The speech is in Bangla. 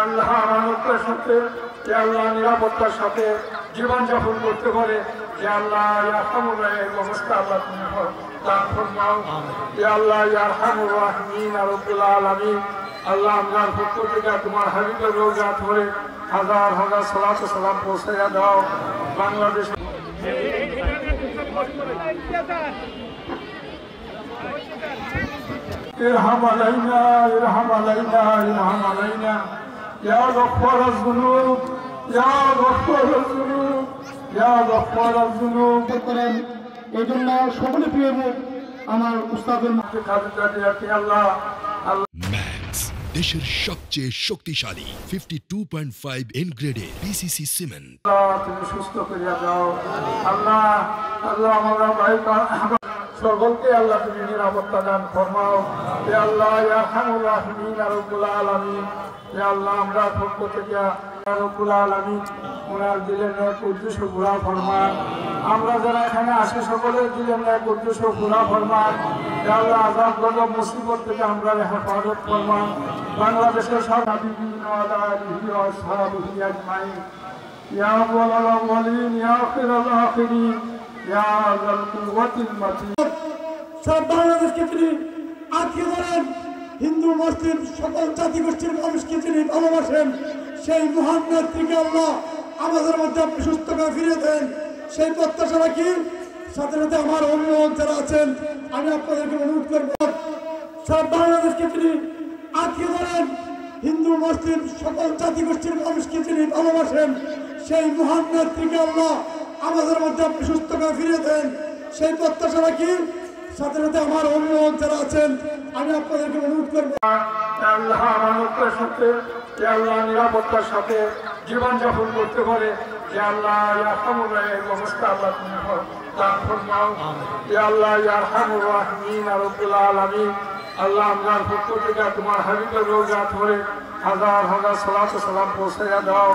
আল্লাহ আমানতের সাথে আল্লাহ নিরাপত্তার সাথে জীবনযাপন করতে পারে যে আল্লাহ ইয়ারহামুর রাহিম অবস্থা আল্লাহ তুমি দান ফরমাও ইয়া আল্লাহ ইয়া আরহামুর রাহিমিন ইয়া রাব্বুল আলামিন। আল্লাহ আমরার পক্ষ থেকে তোমার হাবিবের রওজা ধরে হাজার হাজার সালাত ও সালাম পৌঁছাইয়া দাও বাংলাদেশ। ارحم علينا ارحم علينا ارحم علينا يا غفار الذنوب يا غفار الذنوب يا غفار الذنوب করেন। এই জন্য সকলে প্রিয় আমার উস্তাদের আল্লাহ ম্যাক্স দেশের সবচেয়ে শক্তিশালী 52.5 এন গ্রেডের পিসিসি সিমেন্ট। তুমি সুস্থ করিয়া দাও আল্লাহ। আল্লাহ আমরা ভাই সকলকে আল্লাহ তুমি নিরাপত্তা দান ফরমাও ইয়া আল্লাহ ইয়া আরহামুর রাহিমিন ইয়া রাব্বুল আলামিন। ইয়া আল্লাহ আমরা পক্ষ থেকে ইয়া রাব্বুল আলামিন ওনার দিলের নেক উদ্দেশ্য পুরা ফরমান। আমরা যারা এখানে আসি সকলের দিলের নেক উদ্দেশ্য পুরা ফরমান। ইয়া আল্লাহ আযাব গজব মুসিবত থেকে আমরা হেফাজত ফরমান। বাংলাদেশের সব হাবিবিন ওয়া আলিহি ওয়া আসহাবিহি আজমাইন ইয়া আউয়ালাল আউয়ালিন ইয়া আখিরাল আখিরিন ইয়া যাল কুওয়াতিল মাতিন। সব বাংলাদেশকে তিনি আজকে ধরেন হিন্দু মুসলিম সকল জাতিগোষ্ঠীর মানুষকে তিনি ভালোবাসেন। সেই মহান নেত্রীকে আল্লাহ আমাদের মধ্যে আপনি সুস্থ করে ফিরিয়ে দেন সেই প্রত্যাশা রাখি। সাথে সাথে আমার অভিভাবক যারা আছেন আমি আপনাদেরকে অনুরোধ করব সব বাংলাদেশকে তিনি আজকে ধরেন হিন্দু মুসলিম সকল জাতিগোষ্ঠীর মানুষকে তিনি ভালোবাসেন। সেই মহান নেত্রীকে আল্লাহ আমাদের মধ্যে আপনি সুস্থ করে ফিরিয়ে দেন সেই প্রত্যাশা রাখি। সাথে সাথে আমার অভিভাবক যারা আছেন আমি আপনাদেরকে অনুরোধ করব আল্লাহ আমানতের সাথে আল্লাহ নিরাপত্তার সাথে জীবনযাপন করতে পারে যে আল্লাহ ইয়ারহামুর রাহিম অবস্থা আল্লাহ তুমি দান ফরমাও ইয়া আল্লাহ ইয়া আরহামুর রাহিমিন ইয়া রাব্বুল আলামিন। আল্লাহ আমরার পক্ষ থেকে তোমার হাবিবের রওজা ধরে হাজার হাজার সালাত ও সালাম পৌঁছাইয়া দাও।